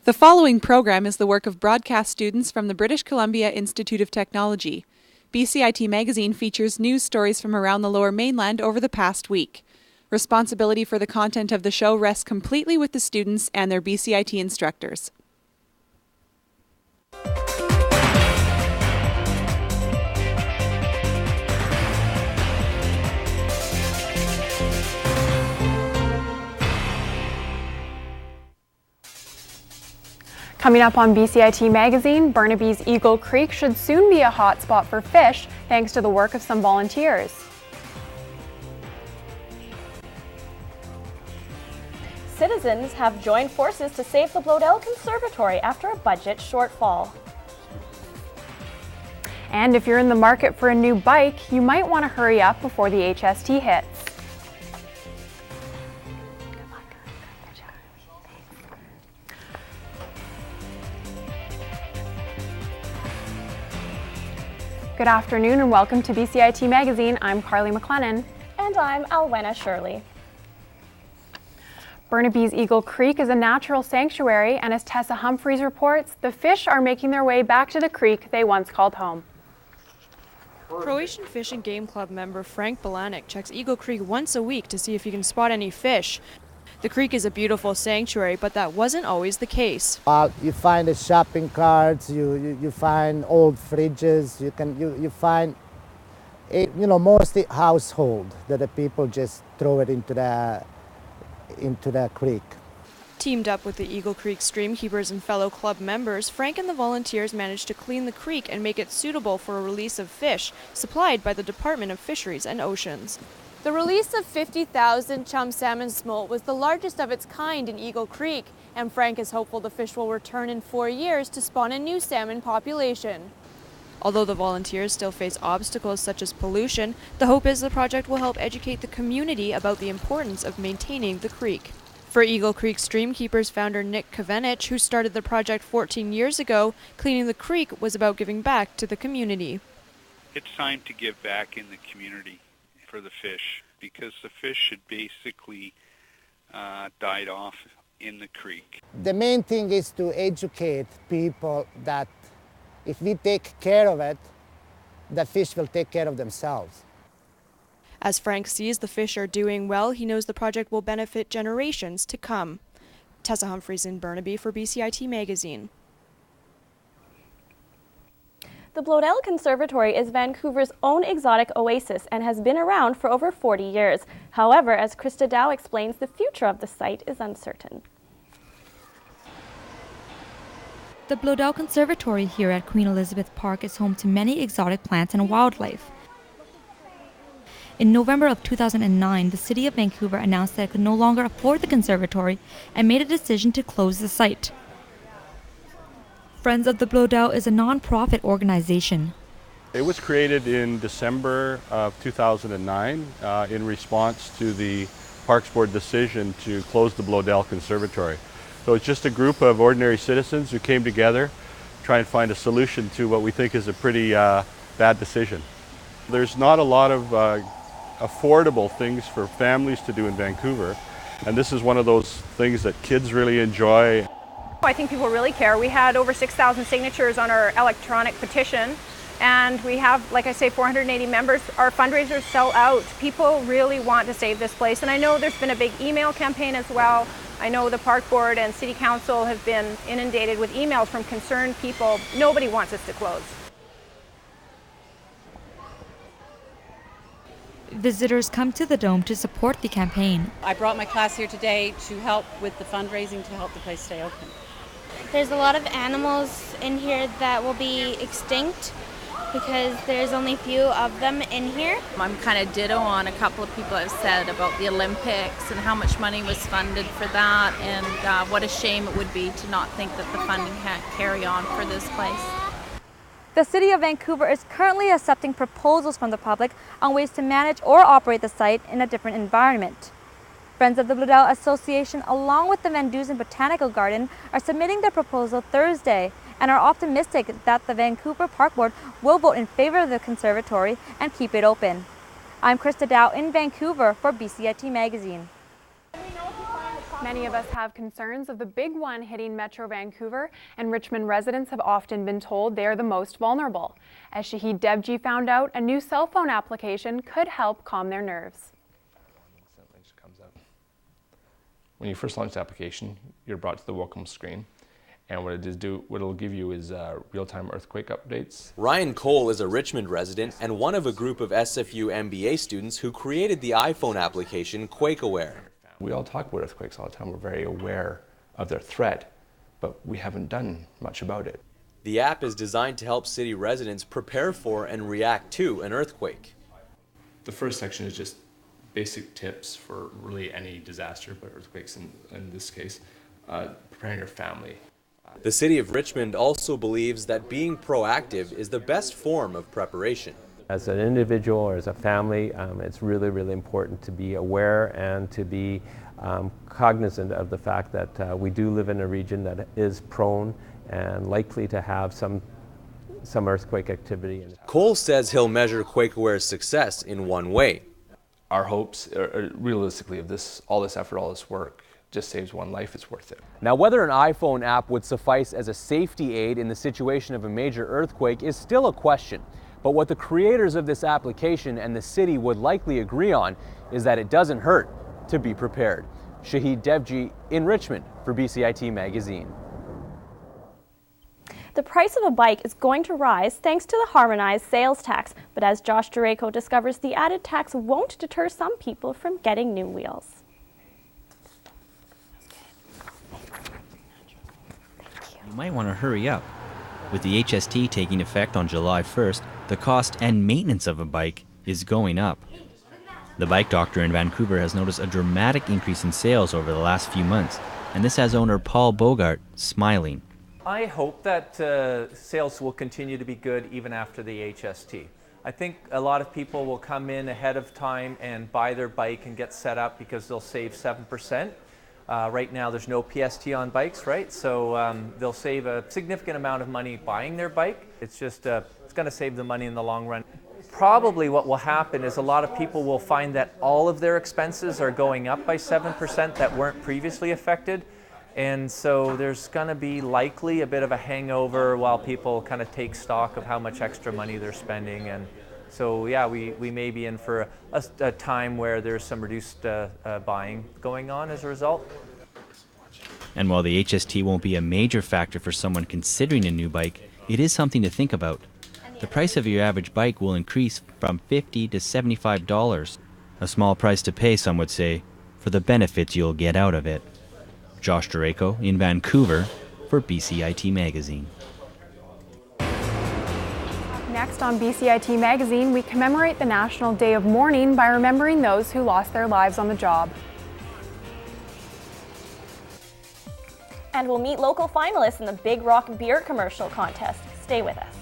The following program is the work of broadcast students from the British Columbia Institute of Technology. BCIT Magazine features news stories from around the Lower Mainland over the past week. Responsibility for the content of the show rests completely with the students and their BCIT instructors. Coming up on BCIT Magazine, Burnaby's Eagle Creek should soon be a hot spot for fish thanks to the work of some volunteers. Citizens have joined forces to save the Bloedel Conservatory after a budget shortfall. And if you're in the market for a new bike, you might want to hurry up before the HST hits. Good afternoon and welcome to BCIT Magazine. I'm Carly McLennan. And I'm Alwena Shirley. Burnaby's Eagle Creek is a natural sanctuary, and as Tessa Humphries reports, the fish are making their way back to the creek they once called home. Croatian Fish and Game Club member Frank Balanek checks Eagle Creek once a week to see if he can spot any fish. The creek is a beautiful sanctuary, but that wasn't always the case. You find the shopping carts, you find old fridges, you find mostly household that the people just throw it into the creek. Teamed up with the Eagle Creek streamkeepers and fellow club members, Frank and the volunteers managed to clean the creek and make it suitable for a release of fish supplied by the Department of Fisheries and Oceans. The release of 50,000 chum salmon smolt was the largest of its kind in Eagle Creek, and Frank is hopeful the fish will return in 4 years to spawn a new salmon population. Although the volunteers still face obstacles such as pollution, the hope is the project will help educate the community about the importance of maintaining the creek. For Eagle Creek Streamkeepers founder Nick Kavenich, who started the project 14 years ago, cleaning the creek was about giving back to the community. It's time to give back in the community for the fish, because the fish should basically died off in the creek. The main thing is to educate people that if we take care of it, the fish will take care of themselves. As Frank sees the fish are doing well, he knows the project will benefit generations to come. Tessa Humphries in Burnaby for BCIT Magazine. The Bloedel Conservatory is Vancouver's own exotic oasis and has been around for over 40 years. However, as Christa Dao explains, the future of the site is uncertain. The Bloedel Conservatory here at Queen Elizabeth Park is home to many exotic plants and wildlife. In November of 2009, the City of Vancouver announced that it could no longer afford the conservatory and made a decision to close the site. Friends of the Bloedel is a non-profit organization. It was created in December of 2009 in response to the Parks Board decision to close the Bloedel Conservatory. So it's just a group of ordinary citizens who came together to try and find a solution to what we think is a pretty bad decision. There's not a lot of affordable things for families to do in Vancouver, and this is one of those things that kids really enjoy. I think people really care. We had over 6,000 signatures on our electronic petition, and we have, like I say, 480 members. Our fundraisers sell out. People really want to save this place, and I know there's been a big email campaign as well. I know the Park Board and City Council have been inundated with emails from concerned people. Nobody wants us to close. Visitors come to the Dome to support the campaign. I brought my class here today to help with the fundraising to help the place stay open. There's a lot of animals in here that will be extinct because there's only few of them in here. I'm kind of ditto on a couple of people have said about the Olympics and how much money was funded for that, and what a shame it would be to not think that the funding can't carry on for this place. The City of Vancouver is currently accepting proposals from the public on ways to manage or operate the site in a different environment. Friends of the Bloedel Association, along with the Van Dusen Botanical Garden, are submitting their proposal Thursday and are optimistic that the Vancouver Park Board will vote in favor of the conservatory and keep it open. I'm Christa Dao in Vancouver for BCIT Magazine. Many of us have concerns of the big one hitting Metro Vancouver, and Richmond residents have often been told they are the most vulnerable. As Shahid Devji found out, a new cell phone application could help calm their nerves. When you first launch the application, you're brought to the welcome screen, and what it'll give you is real-time earthquake updates. Ryan Cole is a Richmond resident and one of a group of SFU MBA students who created the iPhone application QuakeAware. We all talk about earthquakes all the time. We're very aware of their threat, but we haven't done much about it. The app is designed to help city residents prepare for and react to an earthquake. The first section is just basic tips for really any disaster, but earthquakes in this case, preparing your family. The City of Richmond also believes that being proactive is the best form of preparation. As an individual or as a family, it's really, really important to be aware and to be cognizant of the fact that we do live in a region that is prone and likely to have some earthquake activity. Cole says he'll measure QuakeAware's success in one way. Our hopes, realistically, of all this effort, all this work, just saves one life, it's worth it. Now, whether an iPhone app would suffice as a safety aid in the situation of a major earthquake is still a question. But what the creators of this application and the city would likely agree on is that it doesn't hurt to be prepared. Shahid Devji in Richmond for BCIT Magazine. The price of a bike is going to rise thanks to the harmonized sales tax, but as Josh Derejko discovers, the added tax won't deter some people from getting new wheels. You might want to hurry up. With the HST taking effect on July 1st, the cost and maintenance of a bike is going up. The bike doctor in Vancouver has noticed a dramatic increase in sales over the last few months, and this has owner Paul Bogart smiling. I hope that sales will continue to be good even after the HST. I think a lot of people will come in ahead of time and buy their bike and get set up because they'll save 7%. Right now there's no PST on bikes, right? So they'll save a significant amount of money buying their bike. It's just, it's going to save them money in the long run. Probably what will happen is a lot of people will find that all of their expenses are going up by 7% that weren't previously affected. And so there's going to be likely a bit of a hangover while people kind of take stock of how much extra money they're spending. And so, yeah, we may be in for a time where there's some reduced buying going on as a result. And while the HST won't be a major factor for someone considering a new bike, it is something to think about. The price of your average bike will increase from $50 to $75. A small price to pay, some would say, for the benefits you'll get out of it. Josh Derejko in Vancouver for BCIT Magazine. Next on BCIT Magazine, we commemorate the National Day of Mourning by remembering those who lost their lives on the job. And we'll meet local finalists in the Big Rock Beer Commercial Contest. Stay with us.